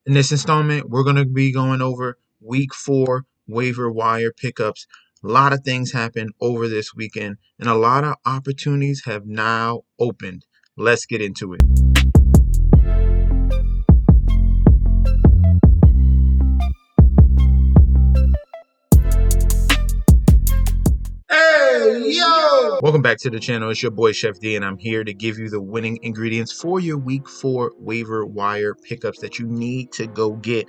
In this installment, we're going to be going over week 4 waiver wire pickups. A lot of things happened over this weekend, and a lot of opportunities have now opened. Let's get into it. Hey, yo! Welcome back to the channel. It's your boy Chef D, and I'm here to give you the winning ingredients for your week 4 waiver wire pickups that you need to go get.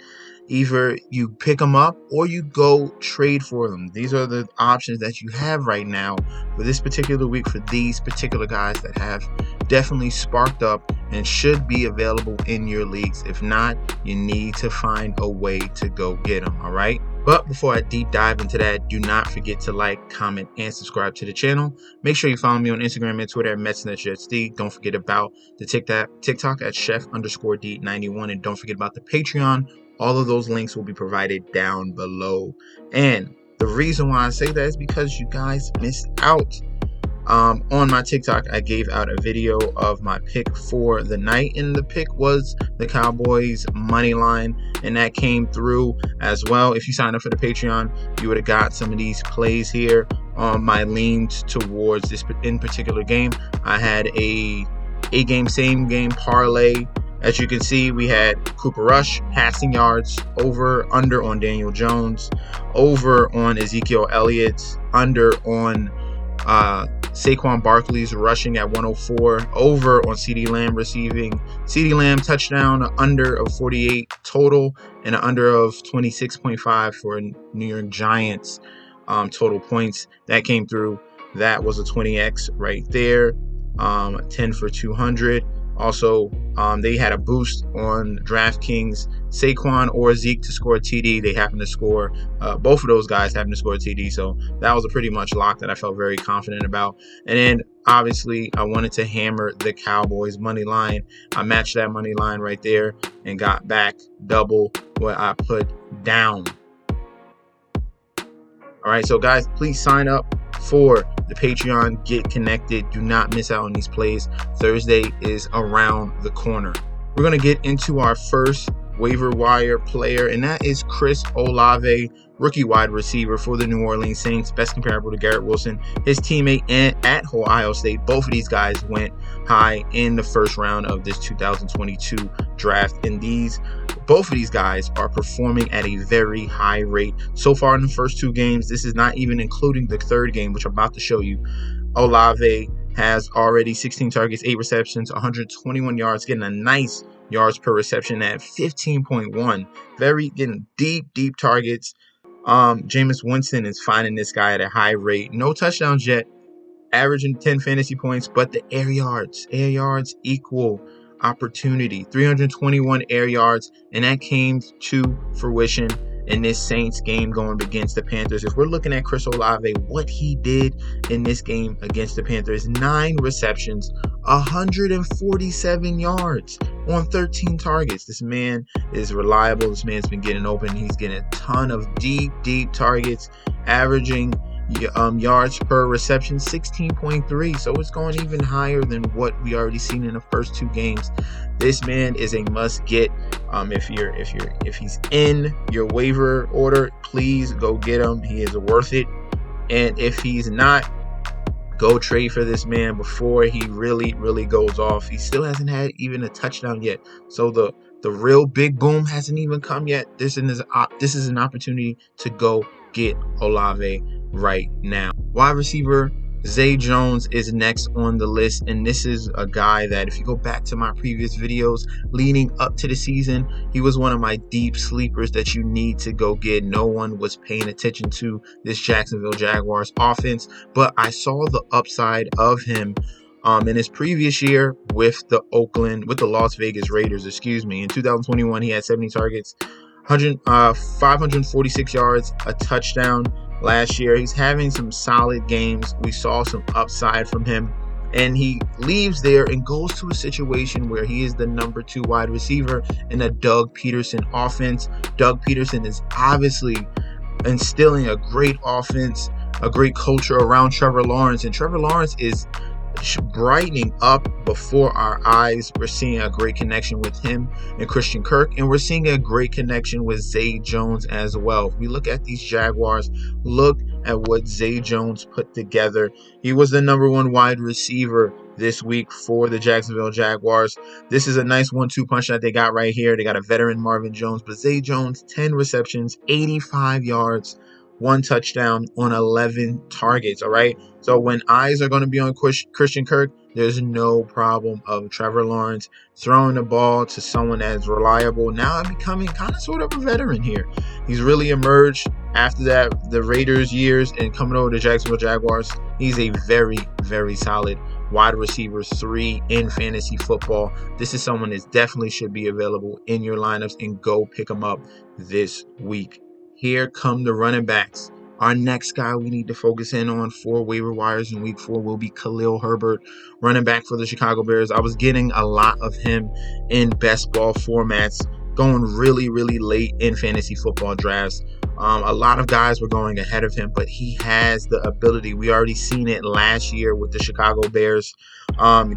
Either you pick them up or you go trade for them. These are the options that you have right now for this particular week for these particular guys that have definitely sparked up and should be available in your leagues. If not, you need to find a way to go get them, all right? But before I deep dive into that, do not forget to like, comment, and subscribe to the channel. Make sure you follow me on Instagram and Twitter at Madison. Don't forget about the TikTok at Chef_D91. And don't forget about the Patreon. All of those links will be provided down below. And the reason why I say that is because you guys missed out. On my TikTok, I gave out a video of my pick for the night, and the pick was the Cowboys money line, and that came through as well. If you signed up for the Patreon, you would have got some of these plays here on my leans towards this in particular game. I had a game, same game parlay. As you can see, we had Cooper Rush, passing yards, over, under on Daniel Jones, over on Ezekiel Elliott, under on Saquon Barkley's rushing at 104, over on CeeDee Lamb receiving, CeeDee Lamb touchdown, under of 48 total, and an under of 26.5 for New York Giants total points. That came through. That was a 20x right there, 10 for 200. Also, they had a boost on DraftKings, Saquon or Zeke to score a TD. They happened to score, both of those guys happened to score a TD. So that was a pretty much lock that I felt very confident about. And then obviously I wanted to hammer the Cowboys money line. I matched that money line right there and got back double what I put down. All right, so guys, please sign up for the Patreon. Get connected. Do not miss out on these plays. Thursday is around the corner. We're going to get into our first waiver wire player, and that is Chris Olave, rookie wide receiver for the New Orleans Saints, best comparable to Garrett Wilson, his teammate at Ohio State. Both of these guys went high in the first round of this 2022 draft, and both of these guys are performing at a very high rate so far in the first 2 games. This is not even including the third game, which I'm about to show you. Olave has already 16 targets, 8 receptions, 121 yards, getting a nice yards per reception at 15.1. Very getting deep targets. Jameis Winston is finding this guy at a high rate. No touchdowns yet, averaging 10 fantasy points, but the air yards equal opportunity. 321 air yards, and that came to fruition in this Saints game going against the Panthers. If we're looking at Chris Olave, what he did in this game against the Panthers: 9 receptions, 147 yards on 13 targets. This man is reliable. This man's been getting open. He's getting a ton of deep targets, averaging yards per reception 16.3. So it's going even higher than what we already seen in the first 2 games. This man is a must get. If he's in your waiver order, please go get him. He is worth it. And if he's not, go trade for this man before he really goes off. He still hasn't had even a touchdown yet. So the real big boom hasn't even come yet. This is an opportunity to go get Olave right now. Wide receiver Zay Jones is next on the list, and this is a guy that, if you go back to my previous videos leading up to the season, he was one of my deep sleepers that you need to go get. No one was paying attention to this Jacksonville Jaguars offense, but I saw the upside of him in his previous year with the Las Vegas Raiders, In 2021, he had 70 targets, 546 yards, a touchdown. Last year, he's having some solid games. We saw some upside from him, and he leaves there and goes to a situation where he is the number 2 wide receiver in a Doug Peterson offense. Doug Peterson is obviously instilling a great offense, a great culture around Trevor Lawrence, and Trevor Lawrence is brightening up before our eyes. We're seeing a great connection with him and Christian Kirk, and we're seeing a great connection with Zay Jones as well. If we look at these Jaguars, look at what Zay Jones put together. He was the number one wide receiver this week for the Jacksonville Jaguars. This is a nice 1-2 punch that they got right here. They got a veteran Marvin Jones, but Zay Jones, 10 receptions, 85 yards, 1 touchdown on 11 targets. All right. So when eyes are going to be on Christian Kirk, there's no problem of Trevor Lawrence throwing the ball to someone as reliable, now becoming kind of sort of a veteran here. He's really emerged after the Raiders years and coming over to Jacksonville Jaguars. He's a very, very solid wide receiver 3 in fantasy football. This is someone that definitely should be available in your lineups, and go pick him up this week. Here come the running backs. Our next guy we need to focus in on for waiver wires in week 4 will be Khalil Herbert, running back for the Chicago Bears. I was getting a lot of him in best ball formats, going really, really late in fantasy football drafts. A lot of guys were going ahead of him, but he has the ability. We already seen it last year with the Chicago Bears,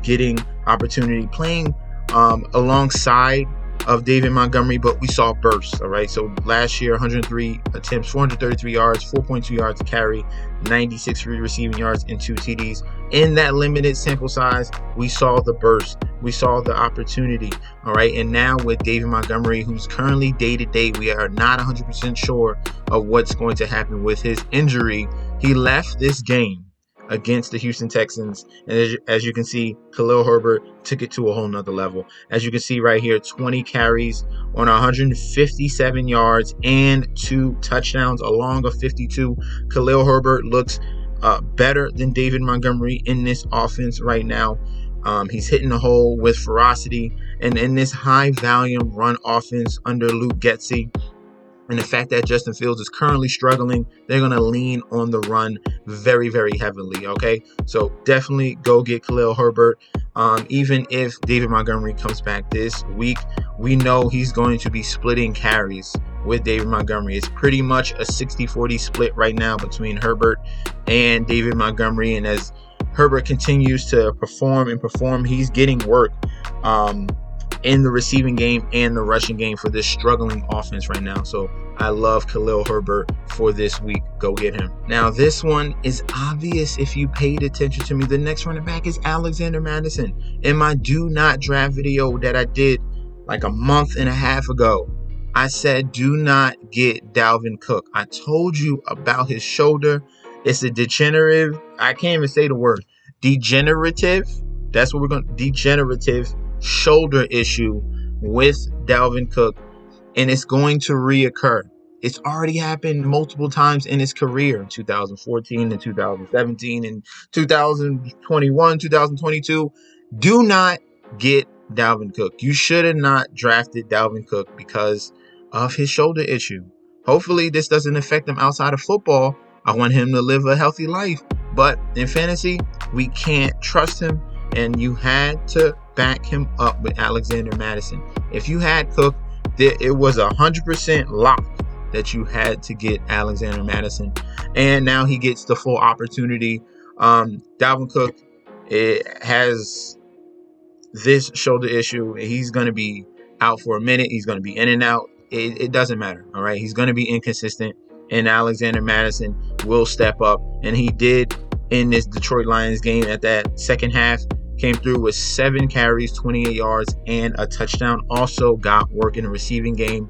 getting opportunity playing alongside of David Montgomery, but we saw bursts. All right, so last year 103 attempts, 433 yards, 4.2 yards to carry, 96 free receiving yards, and 2 TDs. In that limited sample size, we saw the burst, we saw the opportunity. All right, and now with David Montgomery, who's currently day-to-day, we are not 100% sure of what's going to happen with his injury. He left this game against the Houston Texans, and as you can see, Khalil Herbert took it to a whole nother level. As you can see right here, 20 carries on 157 yards and 2 touchdowns along of 52. Khalil Herbert looks better than David Montgomery in this offense right now. He's hitting the hole with ferocity, and in this high volume run offense under Luke Getsy, and the fact that Justin Fields is currently struggling, they're going to lean on the run very, very heavily, okay? So definitely go get Khalil Herbert. Even if David Montgomery comes back this week, we know he's going to be splitting carries with David Montgomery. It's pretty much a 60-40 split right now between Herbert and David Montgomery, and as Herbert continues to perform, he's getting work in the receiving game and the rushing game for this struggling offense right now. So I love Khalil Herbert for this week. Go get him. Now, this one is obvious if you paid attention to me. The next running back is Alexander Madison. In my do not draft video that I did like a month and a half ago, I said do not get Dalvin Cook. I told you about his shoulder. It's a degenerative. I can't even say the word. Degenerative. That's what we're going to. Degenerative shoulder issue with Dalvin Cook, and it's going to reoccur. It's already happened multiple times in his career, in 2014 and 2017 and 2021, 2022. Do not get Dalvin Cook. You should have not drafted Dalvin Cook because of his shoulder issue. Hopefully this doesn't affect him outside of football. I want him to live a healthy life, but in fantasy, we can't trust him, and you had to back him up with Alexander Madison. If you had Cook, it was 100% locked that you had to get Alexander Madison, and now he gets the full opportunity. Dalvin Cook has this shoulder issue. He's going to be out for a minute. He's going to be in and out. It doesn't matter. All right, he's going to be inconsistent, and Alexander Madison will step up, and he did in this Detroit Lions game. At that second half, came through with 7 carries, 28 yards, and a touchdown. Also got work in the receiving game.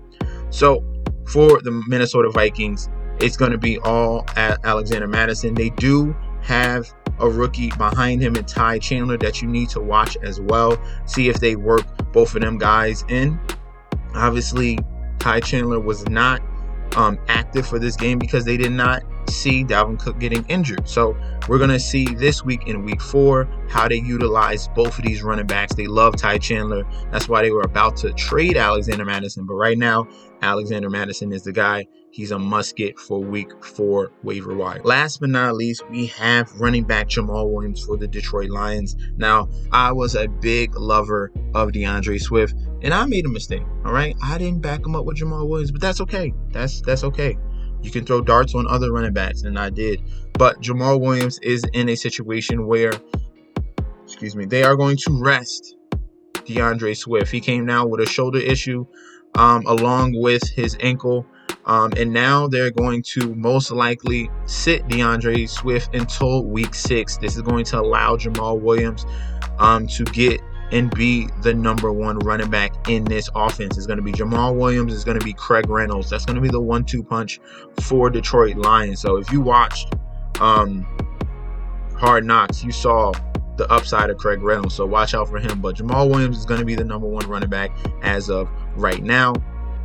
So for the Minnesota Vikings, it's going to be all at Alexander Madison. They do have a rookie behind him in Ty Chandler that you need to watch as well. See if they work both of them guys in. Obviously, Ty Chandler was not active for this game because they did not see Dalvin Cook getting injured. So we're going to see this week in week 4 how they utilize both of these running backs. They love Ty Chandler. That's why they were about to trade Alexander Madison. But right now, Alexander Madison is the guy. He's a must get for week 4 waiver wire. Last but not least, we have running back Jamal Williams for the Detroit Lions. Now, I was a big lover of DeAndre Swift, and I made a mistake. All right, I didn't back him up with Jamal Williams, but that's okay. That's okay. You can throw darts on other running backs, and I did. But Jamal Williams is in a situation where they are going to rest DeAndre Swift. He came down with a shoulder issue along with his ankle. And now they're going to most likely sit DeAndre Swift until week 6. This is going to allow Jamal Williams to get and be the number 1 running back in this offense. It's going to be Jamal Williams. It's going to be Craig Reynolds. That's going to be the 1-2 punch for Detroit Lions. So if you watched Hard Knocks, you saw the upside of Craig Reynolds. So watch out for him. But Jamal Williams is going to be the number 1 running back as of right now.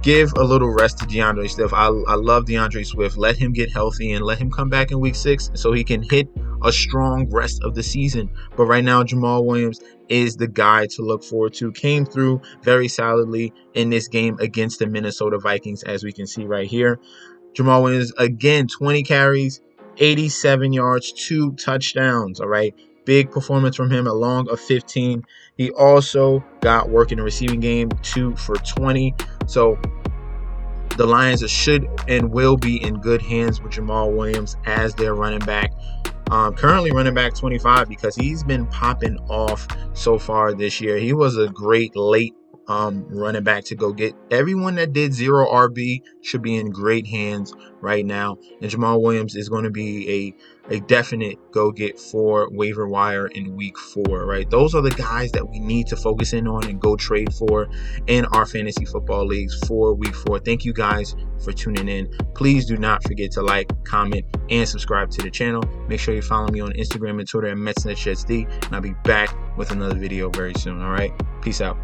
Give a little rest to DeAndre Swift. I love DeAndre Swift. Let him get healthy and let him come back in week 6 so he can hit a strong rest of the season. But right now, Jamal Williams is the guy to look forward to. Came through very solidly in this game against the Minnesota Vikings, as we can see right here. Jamal Williams, again, 20 carries, 87 yards, 2 touchdowns. All right. Big performance from him, along of 15. He also got work in the receiving game, 2 for 20. So the Lions should and will be in good hands with Jamal Williams as their running back. Currently running back 25 because he's been popping off so far this year. He was a great late running back to go get. Everyone that did 0 RB should be in great hands right now. And Jamal Williams is going to be a definite go get for waiver wire in week 4, right? Those are the guys that we need to focus in on and go trade for in our fantasy football leagues for week 4. Thank you guys for tuning in. Please do not forget to like, comment, and subscribe to the channel. Make sure you follow me on Instagram and Twitter at MetsNetShetsD, and I'll be back with another video very soon. All right, peace out.